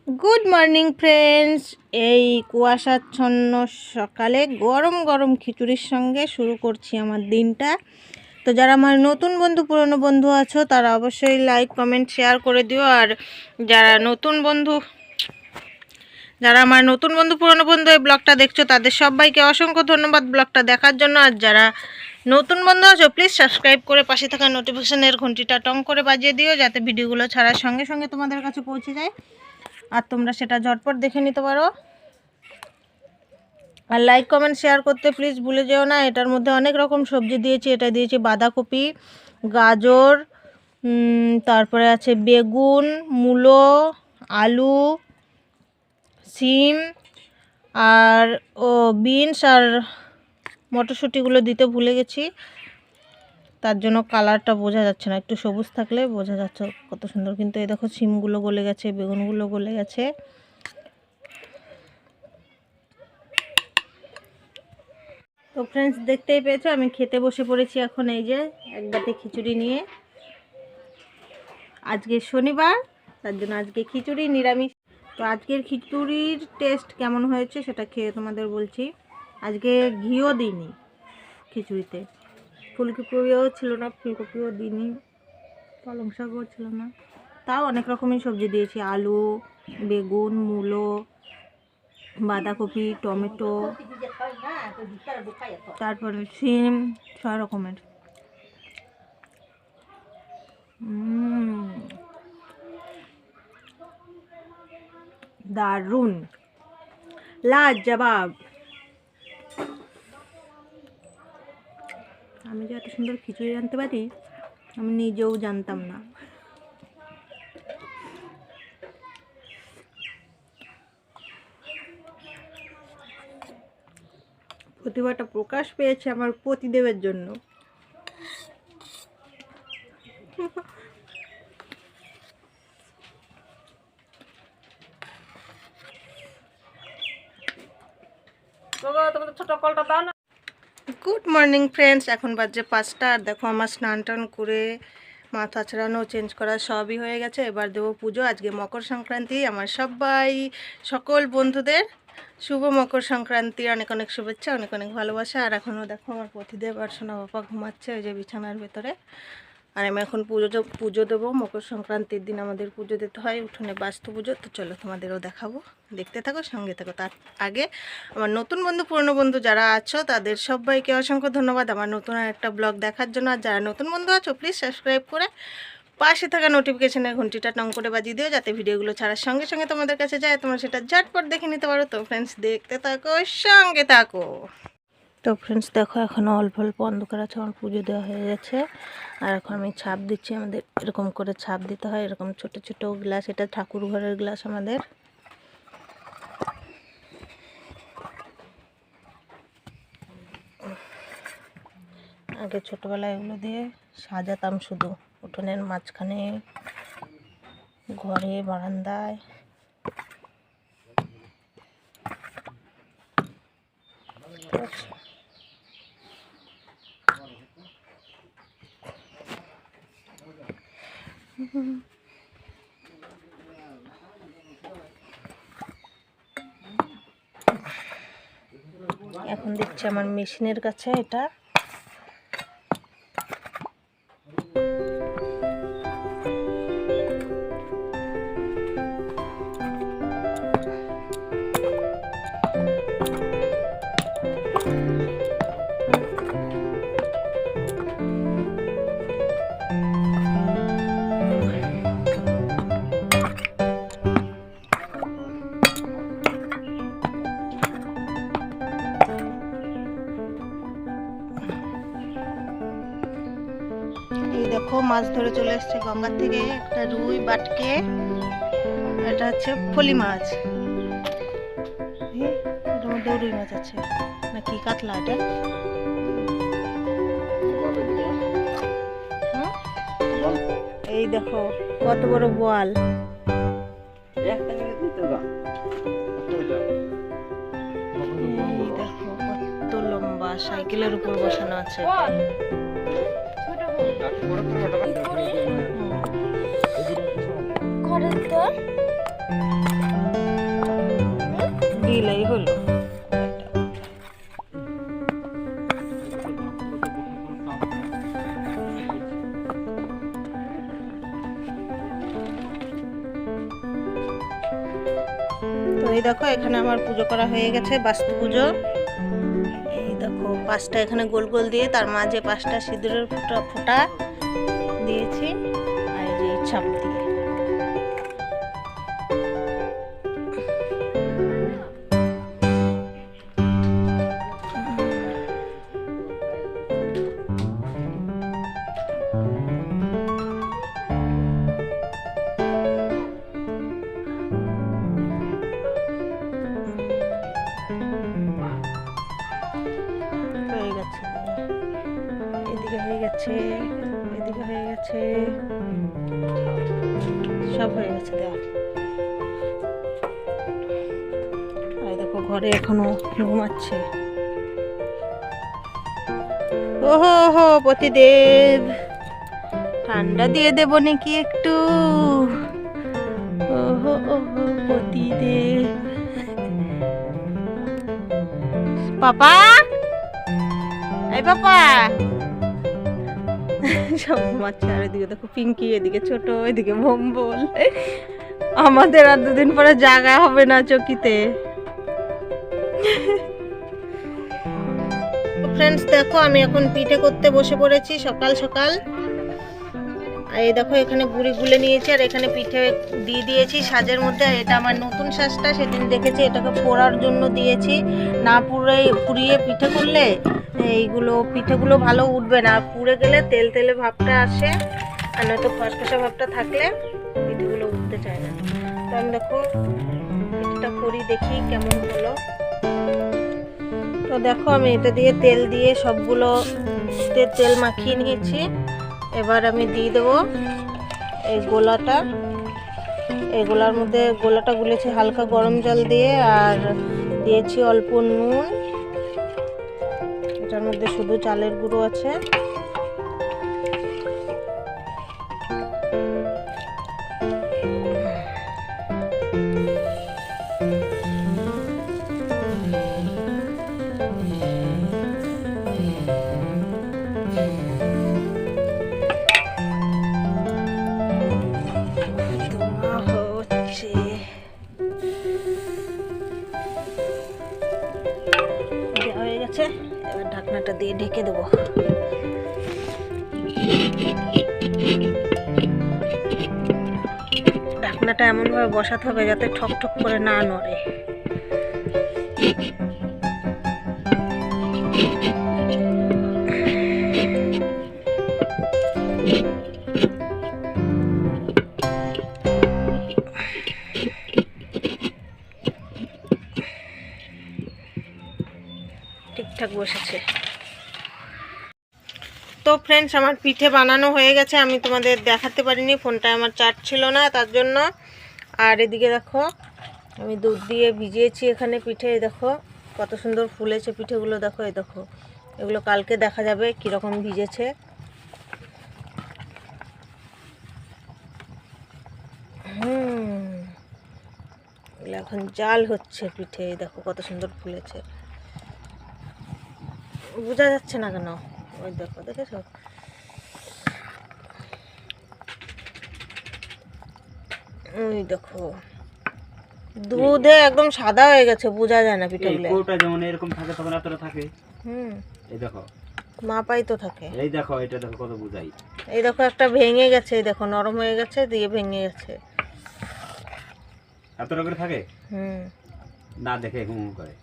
Good morning friends. এই কুয়াশাচ্ছন্ন সকালে গরম গরম খিচুড়ির সঙ্গে শুরু করছি আমার দিনটা। তো যারা আমার নতুন বন্ধু পুরনো বন্ধু আছো তারা অবশ্যই লাইক কমেন্ট শেয়ার করে দিও। আর যারা আমার নতুন বন্ধু পুরনো বন্ধু এই ব্লগটা দেখছো তাদের সবাইকে অসংখ্য ধন্যবাদ ব্লগটা দেখার জন্য। আর যারা নতুন বন্ধু আছো প্লিজ সাবস্ক্রাইব করে পাশে থাকা নোটিফিকেশনের ঘন্টিটা টং করে বাজিয়ে দিও, যাতে ভিডিওগুলো ছাড়ার সঙ্গে সঙ্গে তোমাদের কাছে পৌঁছে যায় আর তোমরা সেটা ঝটপট দেখে নিতে পারো। আর লাইক কমেন্ট শেয়ার করতে প্লিজ ভুলে যেও না। এটার মধ্যে অনেক রকম সবজি দিয়েছি। এটা দিয়েছি বাঁধাকপি, গাজর, তারপরে আছে বেগুন, মূলো, আলু, সিম আর বিনস আর মটরশুঁটিগুলো দিতে ভুলে গেছি, তার জন্য কালারটা বোঝা যাচ্ছে না। একটু সবুজ থাকলে বোঝা যাচ্ছে কত সুন্দর। কিন্তু এই দেখো সিমগুলো গলে গেছে, বেগুনগুলো গলে গেছে। তো ফ্রেন্ডস দেখতেই পেয়েছো আমি খেতে বসে পড়েছি এখন। এই যে এক বাটি খিচুড়ি নিয়ে। আজকে শনিবার, তার জন্য আজকে খিচুড়ি নিরামিষ। তো আজকের খিচুড়ির টেস্ট কেমন হয়েছে সেটা খেয়ে তোমাদের বলছি। আজকে ঘিও দিইনি খিচুড়িতে, ফুলকপিও ছিল না, ফুলকপিও দিইনি, পালং শাকও ছিল না। তাও অনেক রকমের সবজি দিয়েছি, আলু, বেগুন, মূলো, বাঁধাকপি, টমেটো, তারপরে সিম, 6 রকমের। দারুন, লাজবাব। আমি যে এত সুন্দর খিচুড়ি রাঁধতে পারি আমি নিজেও জানতাম না। প্রতিভাটা প্রকাশ পেয়েছে আমার পতিদেবের জন্য। গুড মর্নিং ফ্রেন্ডস, এখন বাজে 5টা। আর দেখো আমার স্নান টান করে মাথা ছাড়ানো চেঞ্জ করা সবই হয়ে গেছে। এবার দেবো পুজো। আজকে মকর সংক্রান্তি। আমার সকল বন্ধুদের শুভ মকর সংক্রান্তি, অনেক অনেক শুভেচ্ছা, অনেক অনেক ভালোবাসা। আর এখনও দেখো আমার পতিদেব আর সোনা বাবা ঘুমাচ্ছে ওই যে বিছানার ভেতরে। আর আমি এখন পুজো দেবো। মকর সংক্রান্তির দিন আমাদের পুজো দিতে হয়, উঠোনে বাস্তু পুজো। তো চলো তোমাদেরও দেখাবো, দেখতে থাকো, সঙ্গে থাকো। তার আগে আমার নতুন বন্ধু পুরনো বন্ধু যারা আছো তাদের সবাইকে অসংখ্য ধন্যবাদ আমার নতুন একটা ব্লগ দেখার জন্য। আর যারা নতুন বন্ধু আছো প্লিজ সাবস্ক্রাইব করে পাশে থাকা নোটিফিকেশনের ঘন্টিটা টং করে বাজিয়ে দিও, যাতে ভিডিওগুলো ছাড়ার সঙ্গে সঙ্গে তোমাদের কাছে যায়, তোমরা সেটা ঝটপট দেখে নিতে পারো। তো ফ্রেন্ডস দেখতে থাকো, সঙ্গে থাকো। তো ফ্রেন্ডস দেখো এখনও অল্প অল্প অন্ধকার আছে, আমার পুজো দেওয়া হয়ে গেছে। আর এখন আমি ছাপ দিচ্ছি। আমাদের এরকম করে ছাপ দিতে হয়, এরকম ছোট ছোট গ্লাস। এটা ঠাকুর ঘরের গ্লাস আমাদের। আগে ছোটোবেলায় এগুলো দিয়ে সাজাতাম শুধু, উঠোনের মাঝখানে, ঘরে, বারান্দায়। এখন দিচ্ছি আমার মেশিনের কাছে এটা। এই দেখো মাছ ধরে চলে এসছে গঙ্গার থেকে, একটা রুই, বাটকে, এটা হচ্ছে ফলি মাছ। এটার মধ্যে রুই মাছ আছে না কি কাতলা এটা। এই দেখো কত বড় বোয়াল। এই দেখো কত লম্বা, সাইকেলের উপর বসানো আছে। করে তো দিলেই হলো। তো এই দেখো এখানে আমার পুজো করা হয়ে গেছে, বাস্তু পুজো। এই দেখো 5টা এখানে গোল গোল দিয়ে তার মাঝে 5টা সিঁদুরের ফোঁটা দিয়েছি, আর এই যে ছাপ দিয়ে। হয়ে গেছে, এদিকে হয়ে গেছে, এদিকে হয়ে গেছে, সব হয়ে গেছে দেওয়া। আর দেখো ঘরে এখনো ঘুমাচ্ছে। ওহো হো পতিদেব, ঠান্ডা দিয়ে দেব নাকি একটু? ওহো ওহো পতিদেব। পাপা, এই পাপা, সব ঘুমাচ্ছে। আর এদিকে দেখো পিঙ্কি, এদিকে ছোট, এদিকে ভম্বল। আমাদের আর 2 দিন পরে জায়গা হবে না চকিতে। ফ্রেন্ডস দেখো আমি এখন পিঠে করতে বসে পড়েছি সকাল সকাল। আর এই দেখো এখানে গুড়ি গুলে নিয়েছি, আর এখানে পিঠে দিয়ে দিয়েছি সাজের মধ্যে। আর এটা আমার নতুন সাজটা, সেদিন দেখেছি এটাকে পোড়ার জন্য দিয়েছি। না পুড়িয়ে পিঠে করলে এইগুলো পিঠেগুলো ভালো উঠবে না, আর পুড়ে গেলে তেল তেলে ভাবটা আসে, আর নয়তো ফসফসা ভাবটা থাকলে পিঠেগুলো উঠতে চায় না। তো আমি দেখো পিঠেটা করি, দেখি কেমন হলো। তো দেখো আমি এটা দিয়ে তেল দিয়ে সবগুলো তেল মাখিয়ে নিয়েছি। এবার আমি দিয়ে দেবো এই গোলাটা। এই গোলার মধ্যে গোলাটা গুলেছি হালকা গরম জল দিয়ে, আর দিয়েছি অল্প নুন। এটার মধ্যে শুধু চালের গুঁড়ো আছে। এবার ঢাকনাটা দিয়ে ঢেকে দেবো। ঢাকনাটা এমনভাবে বসাতে হবে যাতে ঠক ঠক করে না নড়ে। ঠিকঠাক বসেছে। তো ফ্রেন্ডস আমার পিঠে বানানো হয়ে গেছে, আমি তোমাদের দেখাতে পারিনি, ফোনটা আমার চার্জ ছিল না তার জন্য। আর এদিকে দেখো আমি দুধ দিয়ে ভিজিয়েছি এখানে পিঠে, দেখো কত সুন্দর ফুলেছে পিঠেগুলো। দেখো এই দেখো, এগুলো কালকে দেখা যাবে কীরকম ভিজেছে। এগুলো এখন জাল হচ্ছে পিঠে, দেখো কত সুন্দর ফুলেছে। বোঝা যাচ্ছে না কেন? ওই দেখো, দেখেছো? ওই দেখো দুধে একদম সাদা হয়ে গেছে, বোঝা যায় না পিঠেগুলো। কোটা যেমন এরকম থাকে তখন এতটা থাকে। এই দেখো মাপাই তো থাকে। এই দেখো এটা দেখো কত বুঝাই। এই দেখো একটা ভেঙে গেছে, এই দেখো নরম হয়ে গেছে, দিয়ে ভেঙে গেছে। এতটা করে থাকে না, দেখে হুম করে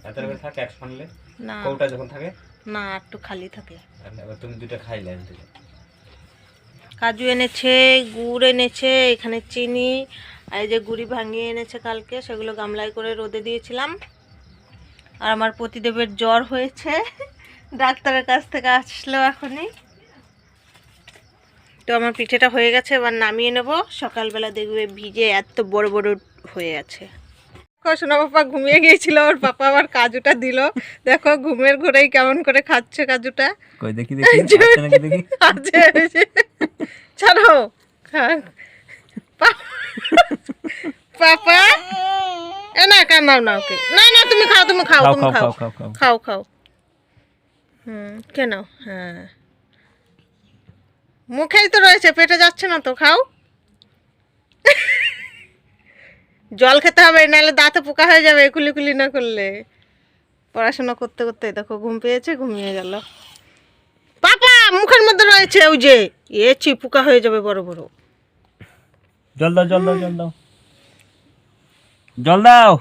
এতটা করে থাকে। এক ফানলে না, কোটা যখন থাকে না একটু খালি থাকে। এবার তুমি দুটো খাইলে কাজু এনেছে, গুড় এনেছে, এখানে চিনি, আর এই যে গুড়ি ভাঙিয়ে এনেছে কালকে, সেগুলো গামলায় করে রোদে দিয়েছিলাম। আর আমার পতিদেবের জ্বর হয়েছে, ডাক্তারের কাছ থেকে আসলো এখনই। তো আমার পিঠেটা হয়ে গেছে, এবার নামিয়ে নেব। সকালবেলা দেখবে ভিজে এত বড় বড় হয়ে আছে। সোনা পাপা ঘুমিয়ে গিয়েছিল, ওর পাপা আবার কাজুটা দিল। দেখো ঘুমের ঘোরেই কেমন করে খাচ্ছে কাজুটা। কই দেখি দেখি নাকি দেখি আছে ছাড়ো পাপা এ না কান্দাও না ওকে, না না তুমি খাও তুমি খাও খাও তুমি খাও খাও খাও খাও খাও খাও খাও কেন হ্যাঁ মুখেই তো রয়েছে, পেটে যাচ্ছে না তো, খাও। জল খেতে হবে, নাহলে দাঁতে পোকা হয়ে যাবে কুলি কুলি না করলে। পড়াশোনা করতে করতে দেখো ঘুম পেয়েছে, ঘুমিয়ে গেল। পাপা মুখের মধ্যে রয়েছে ওই যে পোকা হয়ে যাবে বড় বড়। জল দাও জল দাও জল দাও জল দাও।